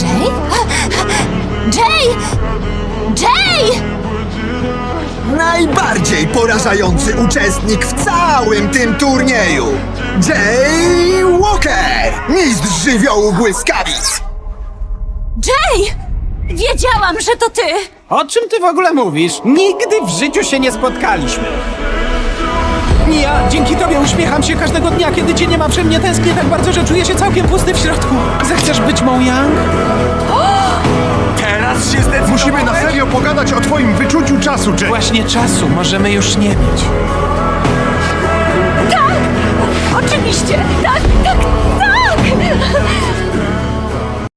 Jay? Jay! Jay! Najbardziej porażający uczestnik w całym tym turnieju! Jay Walker! Mistrz żywiołu błyskawic! Jay! Wiedziałam, że to ty! O czym ty w ogóle mówisz? Nigdy w życiu się nie spotkaliśmy. Mia, dzięki tobie uśmiecham się każdego dnia, kiedy cię nie ma przy mnie. Tęsknię tak bardzo, że czuję się całkiem pusty w środku. Zechcesz być moją Yang? Teraz się zdecydowałeś? Musimy na serio pogadać o twoim wyczuciu czasu, Jay. Właśnie czasu możemy już nie mieć. Oczywiście! Tak, tak,